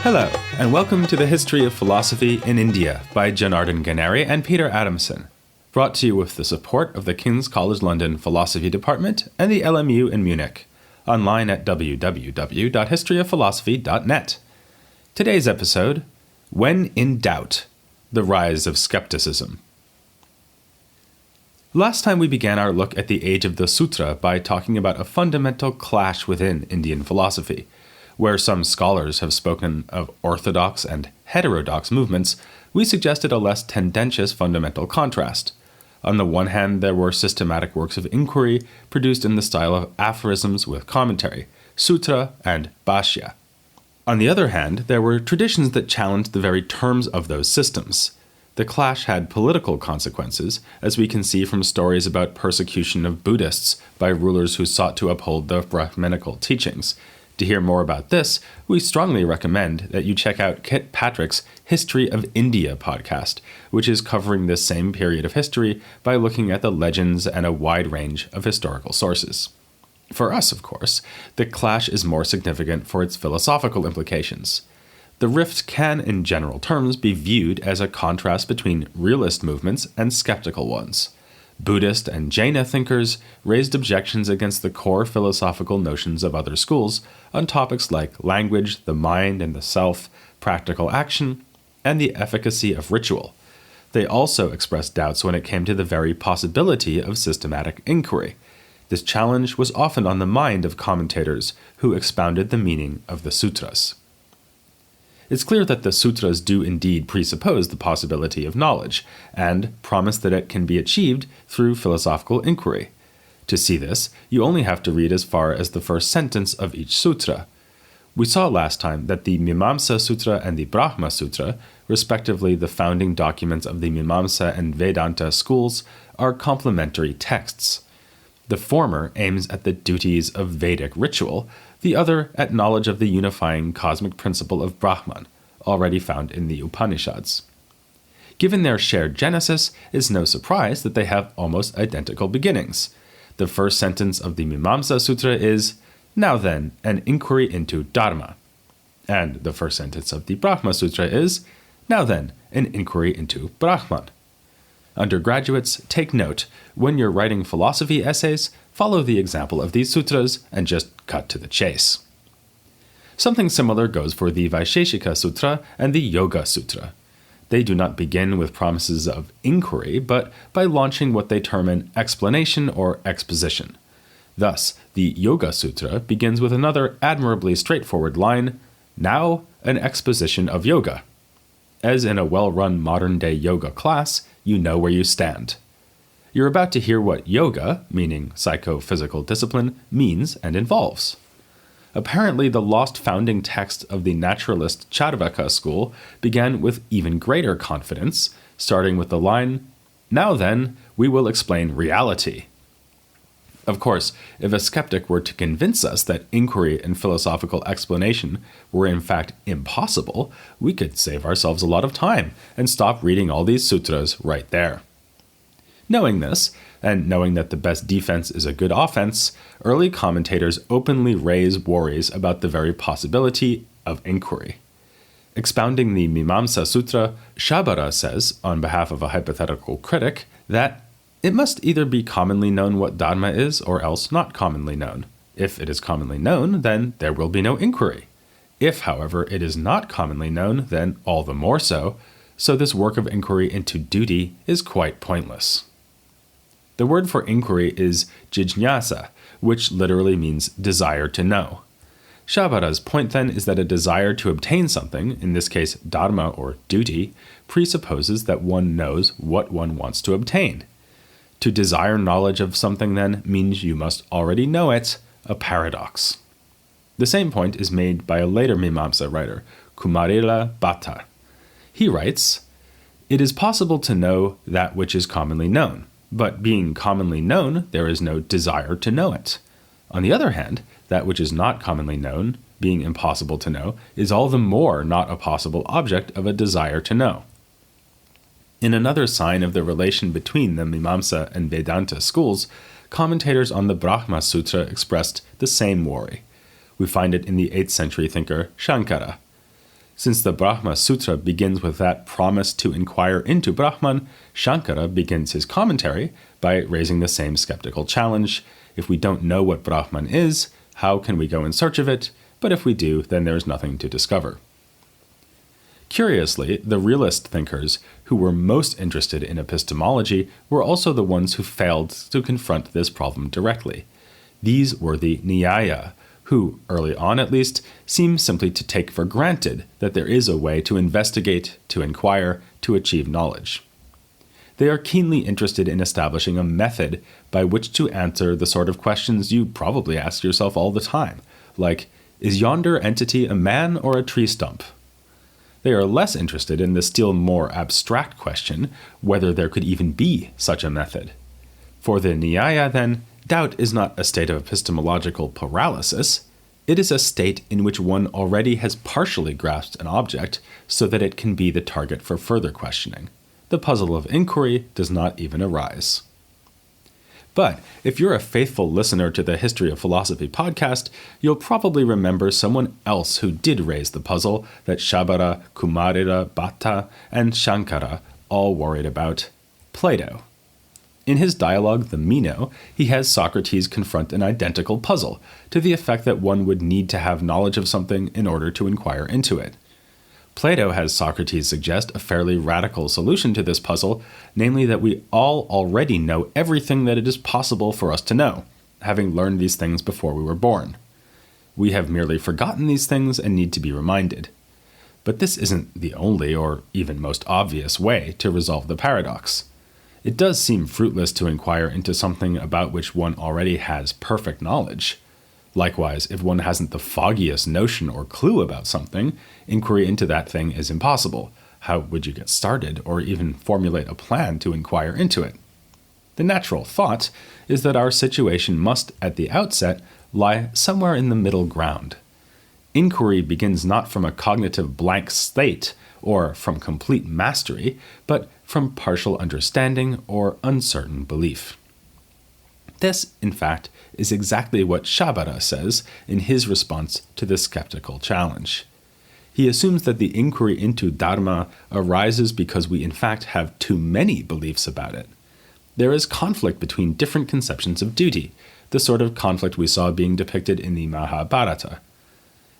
Hello, and welcome to the History of Philosophy in India by Janardhan Ganeri and Peter Adamson, brought to you with the support of the King's College London Philosophy Department and the LMU in Munich, online at www.historyofphilosophy.net. Today's episode, When in Doubt, the Rise of Skepticism. Last time we began our look at the age of the Sutra by talking about a fundamental clash within Indian philosophy. Where some scholars have spoken of orthodox and heterodox movements, we suggested a less tendentious fundamental contrast. On the one hand, there were systematic works of inquiry produced in the style of aphorisms with commentary, sutra and bhashya. On the other hand, there were traditions that challenged the very terms of those systems. The clash had political consequences, as we can see from stories about persecution of Buddhists by rulers who sought to uphold the Brahminical teachings. To hear more about this, we strongly recommend that you check out Kit Patrick's History of India podcast, which is covering this same period of history by looking at the legends and a wide range of historical sources. For us, of course, the clash is more significant for its philosophical implications. The rift can, in general terms, be viewed as a contrast between realist movements and skeptical ones. Buddhist and Jaina thinkers raised objections against the core philosophical notions of other schools on topics like language, the mind and the self, practical action, and the efficacy of ritual. They also expressed doubts when it came to the very possibility of systematic inquiry. This challenge was often on the mind of commentators who expounded the meaning of the sutras. It's clear that the sutras do indeed presuppose the possibility of knowledge, and promise that it can be achieved through philosophical inquiry. To see this, you only have to read as far as the first sentence of each sutra. We saw last time that the Mīmāṃsā Sutra and the Brahma Sutra, respectively the founding documents of the Mīmāṃsā and Vedānta schools, are complementary texts. The former aims at the duties of Vedic ritual, the other at knowledge of the unifying cosmic principle of Brahman, already found in the Upanishads. Given their shared genesis, it's no surprise that they have almost identical beginnings. The first sentence of the Mīmāṃsā Sutra is, "Now then, an inquiry into Dharma." And the first sentence of the Brahma Sutra is, "Now then, an inquiry into Brahman." Undergraduates, take note, when you're writing philosophy essays, follow the example of these sutras and just cut to the chase. Something similar goes for the Vaisheshika Sutra and the Yoga Sutra. They do not begin with promises of inquiry, but by launching what they term an explanation or exposition. Thus, the Yoga Sutra begins with another admirably straightforward line, "Now, an exposition of yoga." As in a well-run modern-day yoga class, you know where you stand. You're about to hear what yoga, meaning psychophysical discipline, means and involves. Apparently, the lost founding text of the naturalist Charvaka school began with even greater confidence, starting with the line, "Now then, we will explain reality." Of course, if a skeptic were to convince us that inquiry and philosophical explanation were in fact impossible, we could save ourselves a lot of time and stop reading all these sutras right there. Knowing this, and knowing that the best defense is a good offense, early commentators openly raise worries about the very possibility of inquiry. Expounding the Mīmāṃsā Sutra, Shabara says, on behalf of a hypothetical critic, that it must either be commonly known what Dharma is or else not commonly known. If it is commonly known, then there will be no inquiry. If, however, it is not commonly known, then all the more so this work of inquiry into duty is quite pointless. The word for inquiry is jijñāsa, which literally means desire to know. Shabara's point then is that a desire to obtain something, in this case dharma or duty, presupposes that one knows what one wants to obtain. To desire knowledge of something, then, means you must already know it, a paradox. The same point is made by a later Mīmāṃsā writer, Kumarila Bhatta. He writes, "It is possible to know that which is commonly known, but being commonly known, there is no desire to know it. On the other hand, that which is not commonly known, being impossible to know, is all the more not a possible object of a desire to know." In another sign of the relation between the Mīmāṃsā and Vedānta schools, commentators on the Brahma Sutra expressed the same worry. We find it in the 8th century thinker Shankara. Since the Brahma Sutra begins with that promise to inquire into Brahman, Shankara begins his commentary by raising the same skeptical challenge. If we don't know what Brahman is, how can we go in search of it? But if we do, then there is nothing to discover. Curiously, the realist thinkers who were most interested in epistemology were also the ones who failed to confront this problem directly. These were the Nyaya, who, early on at least, seem simply to take for granted that there is a way to investigate, to inquire, to achieve knowledge. They are keenly interested in establishing a method by which to answer the sort of questions you probably ask yourself all the time, like, is yonder entity a man or a tree stump? They are less interested in the still more abstract question whether there could even be such a method. For the Nyaya, then, doubt is not a state of epistemological paralysis. It is a state in which one already has partially grasped an object so that it can be the target for further questioning. The puzzle of inquiry does not even arise. But if you're a faithful listener to the History of Philosophy podcast, you'll probably remember someone else who did raise the puzzle that Shabara, Kumarira, Bhatta, and Shankara all worried about: Plato. In his dialogue, the Meno, he has Socrates confront an identical puzzle, to the effect that one would need to have knowledge of something in order to inquire into it. Plato has Socrates suggest a fairly radical solution to this puzzle, namely that we all already know everything that it is possible for us to know, having learned these things before we were born. We have merely forgotten these things and need to be reminded. But this isn't the only or even most obvious way to resolve the paradox. It does seem fruitless to inquire into something about which one already has perfect knowledge. Likewise, if one hasn't the foggiest notion or clue about something, inquiry into that thing is impossible. How would you get started or even formulate a plan to inquire into it? The natural thought is that our situation must, at the outset, lie somewhere in the middle ground. Inquiry begins not from a cognitive blank slate or from complete mastery, but from partial understanding or uncertain belief. This, in fact, is exactly what Shabara says in his response to the skeptical challenge. He assumes that the inquiry into Dharma arises because we in fact have too many beliefs about it. There is conflict between different conceptions of duty, the sort of conflict we saw being depicted in the Mahabharata.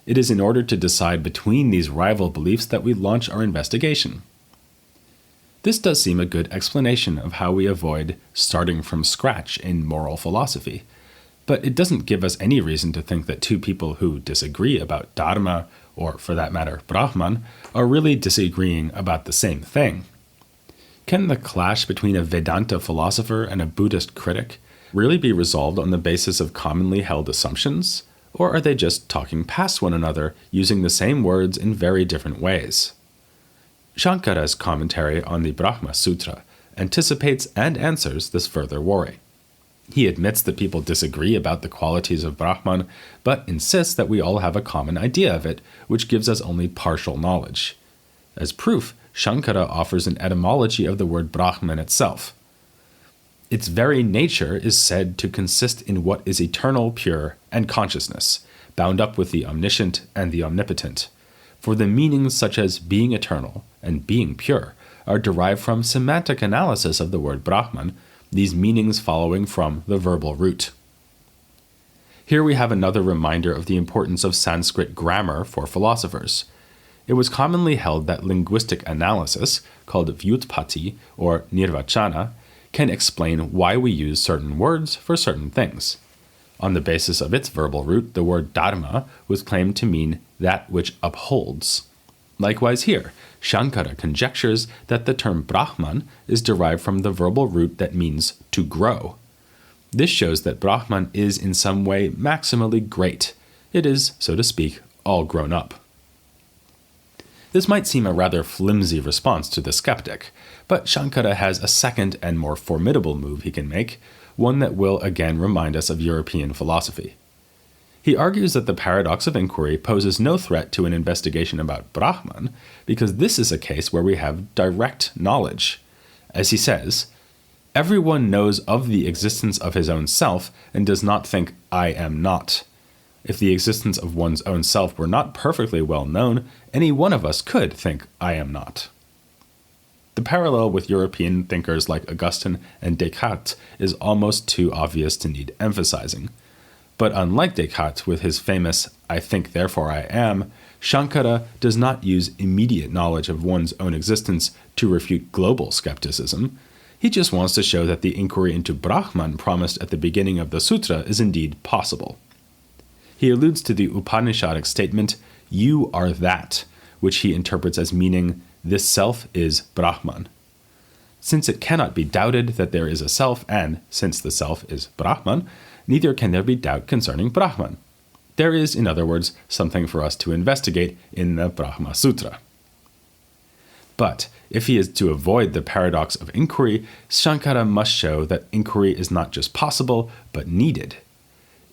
It is in order to decide between these rival beliefs that we launch our investigation. This does seem a good explanation of how we avoid starting from scratch in moral philosophy, but it doesn't give us any reason to think that two people who disagree about Dharma, or for that matter Brahman, are really disagreeing about the same thing. Can the clash between a Vedanta philosopher and a Buddhist critic really be resolved on the basis of commonly held assumptions, or are they just talking past one another using the same words in very different ways? Shankara's commentary on the Brahma Sutra anticipates and answers this further worry. He admits that people disagree about the qualities of Brahman, but insists that we all have a common idea of it, which gives us only partial knowledge. As proof, Shankara offers an etymology of the word Brahman itself. Its very nature is said to consist in what is eternal, pure, and consciousness, bound up with the omniscient and the omnipotent. For the meanings such as being eternal and being pure are derived from semantic analysis of the word Brahman, these meanings following from the verbal root. Here we have another reminder of the importance of Sanskrit grammar for philosophers. It was commonly held that linguistic analysis, called vyutpati or nirvachana, can explain why we use certain words for certain things. On the basis of its verbal root, the word dharma was claimed to mean that which upholds. Likewise here, Shankara conjectures that the term Brahman is derived from the verbal root that means to grow. This shows that Brahman is in some way maximally great. It is, so to speak, all grown up. This might seem a rather flimsy response to the skeptic, but Shankara has a second and more formidable move he can make, one that will again remind us of European philosophy. He argues that the paradox of inquiry poses no threat to an investigation about Brahman, because this is a case where we have direct knowledge. As he says, everyone knows of the existence of his own self and does not think, I am not. If the existence of one's own self were not perfectly well known, any one of us could think, I am not. The parallel with European thinkers like Augustine and Descartes is almost too obvious to need emphasizing. But unlike Descartes with his famous I think therefore I am, Shankara does not use immediate knowledge of one's own existence to refute global skepticism. He just wants to show that the inquiry into Brahman promised at the beginning of the sutra is indeed possible. He alludes to the Upanishadic statement, you are that, which he interprets as meaning, this self is Brahman. Since it cannot be doubted that there is a self, and since the self is Brahman, neither can there be doubt concerning Brahman. There is, in other words, something for us to investigate in the Brahma Sutra. But if he is to avoid the paradox of inquiry, Shankara must show that inquiry is not just possible, but needed.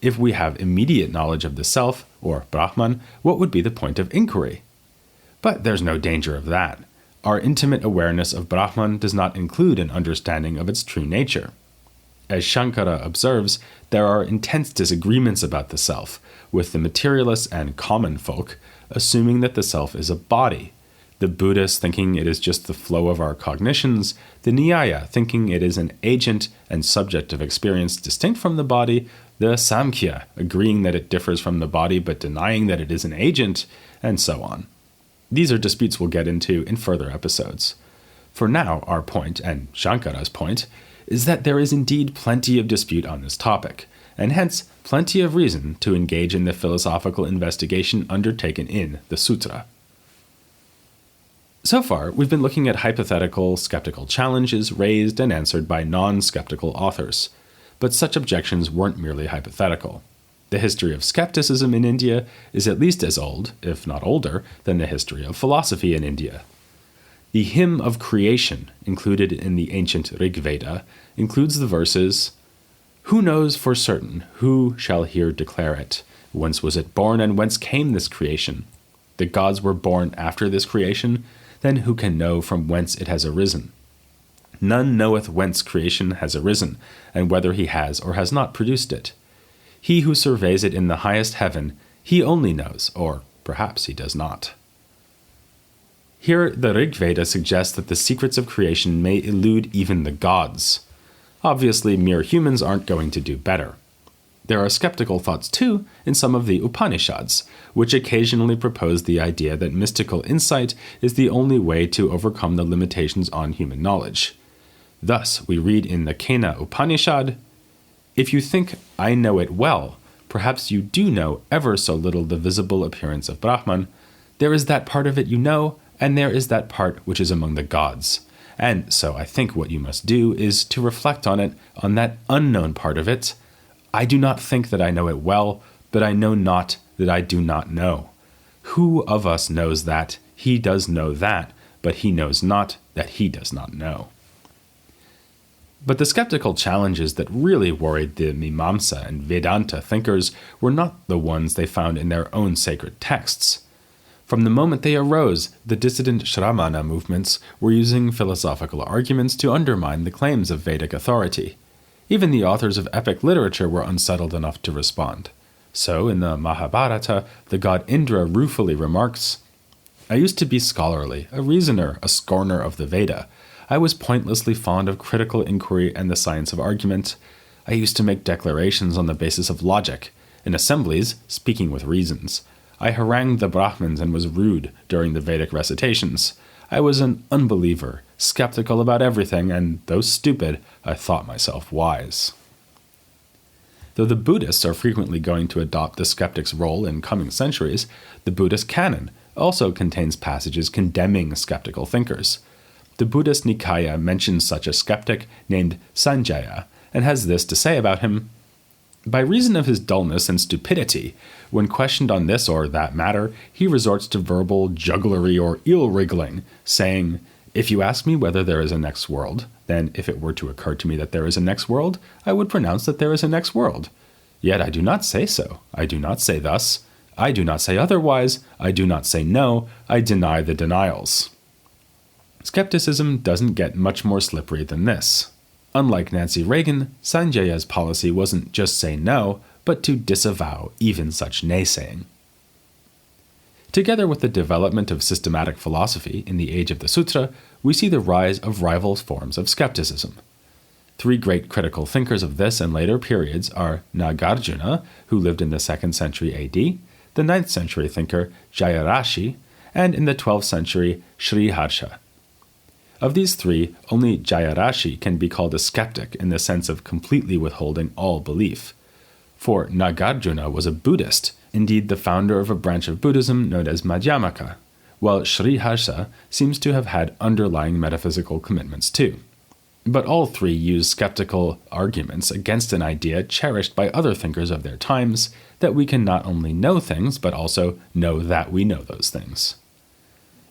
If we have immediate knowledge of the self, or Brahman, what would be the point of inquiry? But there's no danger of that. Our intimate awareness of Brahman does not include an understanding of its true nature. As Shankara observes, there are intense disagreements about the self, with the materialists and common folk assuming that the self is a body, the Buddhists thinking it is just the flow of our cognitions, the Nyaya thinking it is an agent and subject of experience distinct from the body, the Samkhya agreeing that it differs from the body but denying that it is an agent, and so on. These are disputes we'll get into in further episodes. For now, our point, and Shankara's point, is that there is indeed plenty of dispute on this topic, and hence plenty of reason to engage in the philosophical investigation undertaken in the sutra. So far, we've been looking at hypothetical, skeptical challenges raised and answered by non-skeptical authors. But such objections weren't merely hypothetical. The history of skepticism in India is at least as old, if not older, than the history of philosophy in India. The hymn of creation, included in the ancient Rig Veda, includes the verses, "Who knows for certain? Who shall here declare it? Whence was it born, and whence came this creation? The gods were born after this creation, then who can know from whence it has arisen? None knoweth whence creation has arisen, and whether he has or has not produced it. He who surveys it in the highest heaven, he only knows, or perhaps he does not." Here, the Rig Veda suggests that the secrets of creation may elude even the gods. Obviously, mere humans aren't going to do better. There are skeptical thoughts, too, in some of the Upanishads, which occasionally propose the idea that mystical insight is the only way to overcome the limitations on human knowledge. Thus, we read in the Kena Upanishad, "If you think I know it well, perhaps you do know ever so little the visible appearance of Brahman. There is that part of it you know, and there is that part which is among the gods. And so I think what you must do is to reflect on it, on that unknown part of it. I do not think that I know it well, but I know not that I do not know. Who of us knows that? He does know that, but he knows not that he does not know." But the skeptical challenges that really worried the Mīmāṃsā and Vedānta thinkers were not the ones they found in their own sacred texts. From the moment they arose, the dissident Shramana movements were using philosophical arguments to undermine the claims of Vedic authority. Even the authors of epic literature were unsettled enough to respond. So, in the Mahabharata, the god Indra ruefully remarks, "I used to be scholarly, a reasoner, a scorner of the Veda. I was pointlessly fond of critical inquiry and the science of argument. I used to make declarations on the basis of logic. In assemblies, speaking with reasons. I harangued the Brahmins and was rude during the Vedic recitations. I was an unbeliever, skeptical about everything, and though stupid, I thought myself wise." Though the Buddhists are frequently going to adopt the skeptic's role in coming centuries, the Buddhist canon also contains passages condemning skeptical thinkers. The Buddhist Nikaya mentions such a skeptic named Sanjaya, and has this to say about him, "By reason of his dullness and stupidity, when questioned on this or that matter, he resorts to verbal jugglery or eel-wriggling, saying, 'If you ask me whether there is a next world, then if it were to occur to me that there is a next world, I would pronounce that there is a next world. Yet I do not say so. I do not say thus. I do not say otherwise. I do not say no. I deny the denials.'" Skepticism doesn't get much more slippery than this. Unlike Nancy Reagan, Sanjaya's policy wasn't just say no, but to disavow even such naysaying. Together with the development of systematic philosophy in the age of the Sutra, we see the rise of rival forms of skepticism. Three great critical thinkers of this and later periods are Nagarjuna, who lived in the 2nd century AD, the 9th century thinker Jayarashi, and in the 12th century Sriharsha. Of these three, only Jayarashi can be called a skeptic in the sense of completely withholding all belief. For Nagarjuna was a Buddhist, indeed the founder of a branch of Buddhism known as Madhyamaka, while Sriharsha seems to have had underlying metaphysical commitments too. But all three use skeptical arguments against an idea cherished by other thinkers of their times, that we can not only know things, but also know that we know those things.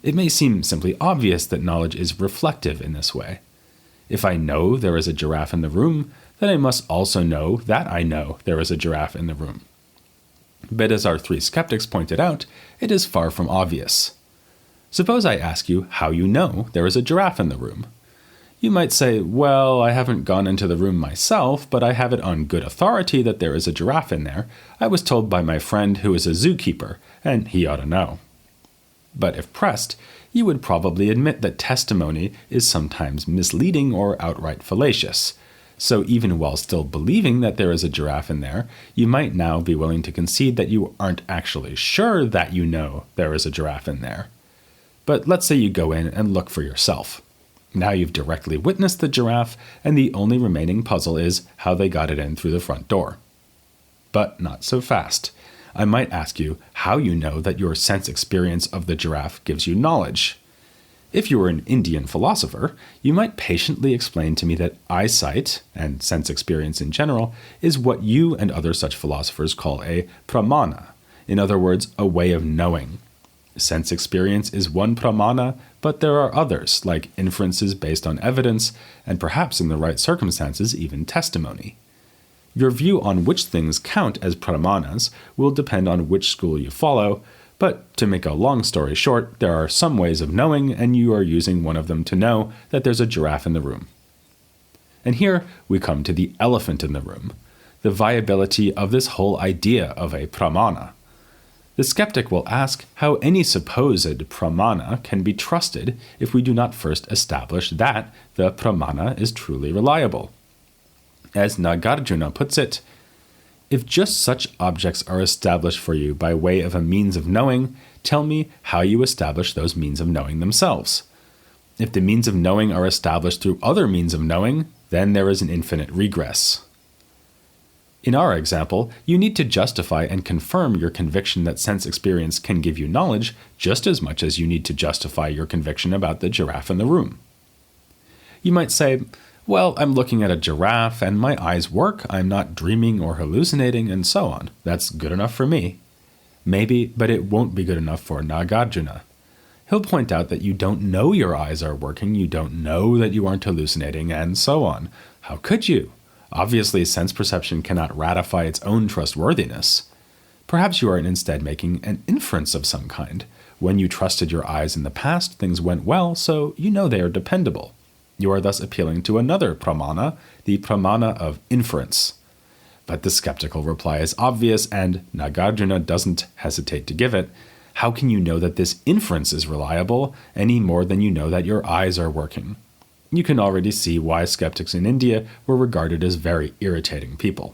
It may seem simply obvious that knowledge is reflective in this way. If I know there is a giraffe in the room, then I must also know that I know there is a giraffe in the room. But as our three skeptics pointed out, it is far from obvious. Suppose I ask you how you know there is a giraffe in the room. You might say, well, I haven't gone into the room myself, but I have it on good authority that there is a giraffe in there. I was told by my friend who is a zookeeper, and he ought to know. But if pressed, you would probably admit that testimony is sometimes misleading or outright fallacious. So even while still believing that there is a giraffe in there, you might now be willing to concede that you aren't actually sure that you know there is a giraffe in there. But let's say you go in and look for yourself. Now you've directly witnessed the giraffe, and the only remaining puzzle is how they got it in through the front door. But not so fast. I might ask you how you know that your sense experience of the giraffe gives you knowledge. If you were an Indian philosopher, you might patiently explain to me that eyesight, and sense experience in general, is what you and other such philosophers call a pramana, in other words, a way of knowing. Sense experience is one pramana, but there are others, like inferences based on evidence, and perhaps in the right circumstances, even testimony. Your view on which things count as pramanas will depend on which school you follow, but to make a long story short, there are some ways of knowing, and you are using one of them to know that there's a giraffe in the room. And here we come to the elephant in the room, the viability of this whole idea of a pramana. The skeptic will ask how any supposed pramana can be trusted if we do not first establish that the pramana is truly reliable. As Nagarjuna puts it, if just such objects are established for you by way of a means of knowing, tell me how you establish those means of knowing themselves. If the means of knowing are established through other means of knowing, then there is an infinite regress. In our example, you need to justify and confirm your conviction that sense experience can give you knowledge just as much as you need to justify your conviction about the giraffe in the room. You might say, well, I'm looking at a giraffe and my eyes work, I'm not dreaming or hallucinating, and so on. That's good enough for me. Maybe, but it won't be good enough for Nagarjuna. He'll point out that you don't know your eyes are working, you don't know that you aren't hallucinating, and so on. How could you? Obviously, sense perception cannot ratify its own trustworthiness. Perhaps you are instead making an inference of some kind. When you trusted your eyes in the past, things went well, so you know they are dependable. You are thus appealing to another pramana, the pramana of inference. But the skeptical reply is obvious, and Nagarjuna doesn't hesitate to give it. How can you know that this inference is reliable any more than you know that your eyes are working? You can already see why skeptics in India were regarded as very irritating people.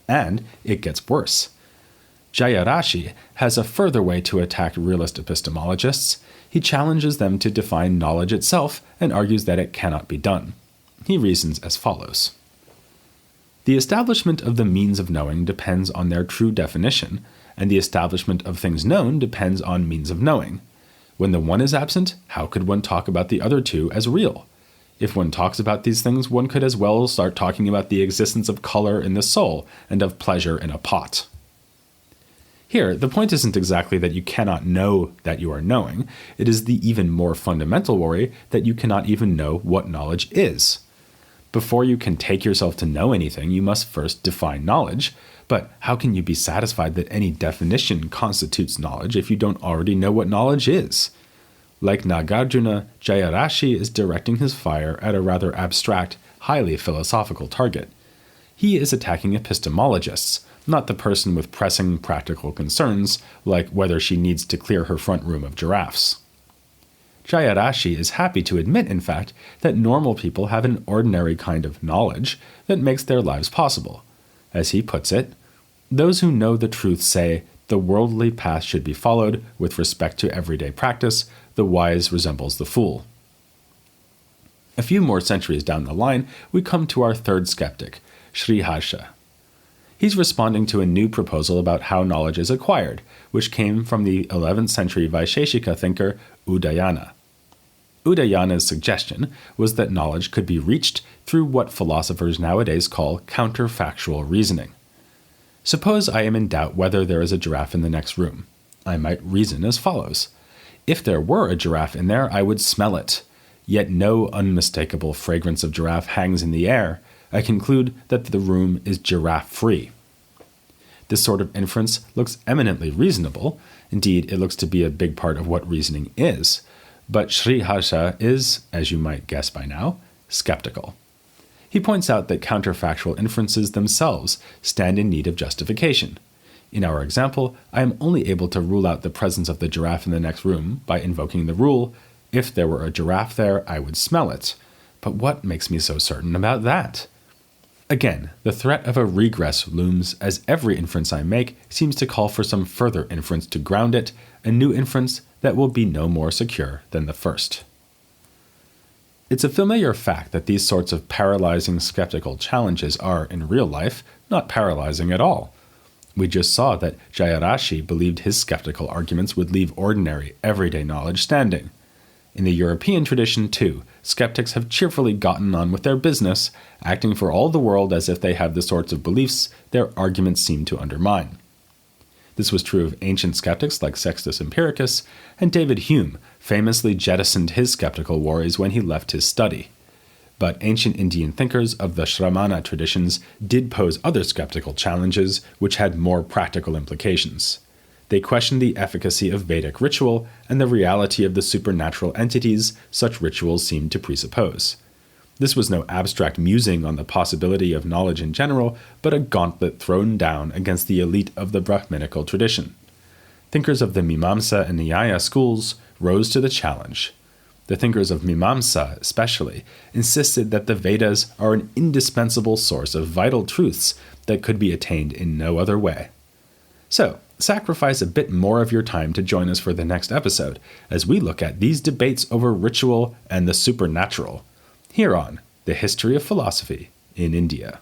And it gets worse. Jayarashi has a further way to attack realist epistemologists. He challenges them to define knowledge itself and argues that it cannot be done. He reasons as follows. The establishment of the means of knowing depends on their true definition, and the establishment of things known depends on means of knowing. When the one is absent, how could one talk about the other two as real? If one talks about these things, one could as well start talking about the existence of color in the soul and of pleasure in a pot. Here, the point isn't exactly that you cannot know that you are knowing. It is the even more fundamental worry that you cannot even know what knowledge is. Before you can take yourself to know anything, you must first define knowledge. But how can you be satisfied that any definition constitutes knowledge if you don't already know what knowledge is? Like Nagarjuna, Jayarashi is directing his fire at a rather abstract, highly philosophical target. He is attacking epistemologists, not the person with pressing practical concerns, like whether she needs to clear her front room of giraffes. Jayarashi is happy to admit, in fact, that normal people have an ordinary kind of knowledge that makes their lives possible. As he puts it, those who know the truth say, the worldly path should be followed with respect to everyday practice, the wise resembles the fool. A few more centuries down the line, we come to our third skeptic, Sriharsha. He's responding to a new proposal about how knowledge is acquired, which came from the 11th century Vaisheshika thinker Udayana. Udayana's suggestion was that knowledge could be reached through what philosophers nowadays call counterfactual reasoning. Suppose I am in doubt whether there is a giraffe in the next room. I might reason as follows. If there were a giraffe in there, I would smell it. Yet no unmistakable fragrance of giraffe hangs in the air. I conclude that the room is giraffe-free. This sort of inference looks eminently reasonable. Indeed, it looks to be a big part of what reasoning is. But Sriharsha is, as you might guess by now, skeptical. He points out that counterfactual inferences themselves stand in need of justification. In our example, I am only able to rule out the presence of the giraffe in the next room by invoking the rule, if there were a giraffe there, I would smell it. But what makes me so certain about that? Again, the threat of a regress looms as every inference I make seems to call for some further inference to ground it, a new inference that will be no more secure than the first. It's a familiar fact that these sorts of paralyzing skeptical challenges are, in real life, not paralyzing at all. We just saw that Jayarashi believed his skeptical arguments would leave ordinary, everyday knowledge standing. In the European tradition, too, skeptics have cheerfully gotten on with their business, acting for all the world as if they have the sorts of beliefs their arguments seem to undermine. This was true of ancient skeptics like Sextus Empiricus, and David Hume famously jettisoned his skeptical worries when he left his study. But ancient Indian thinkers of the Shramana traditions did pose other skeptical challenges which had more practical implications. They questioned the efficacy of Vedic ritual and the reality of the supernatural entities such rituals seemed to presuppose. This was no abstract musing on the possibility of knowledge in general, but a gauntlet thrown down against the elite of the Brahminical tradition. Thinkers of the Mīmāṃsā and Nyaya schools rose to the challenge. The thinkers of Mīmāṃsā, especially, insisted that the Vedas are an indispensable source of vital truths that could be attained in no other way. So, sacrifice a bit more of your time to join us for the next episode as we look at these debates over ritual and the supernatural, here on The History of Philosophy in India.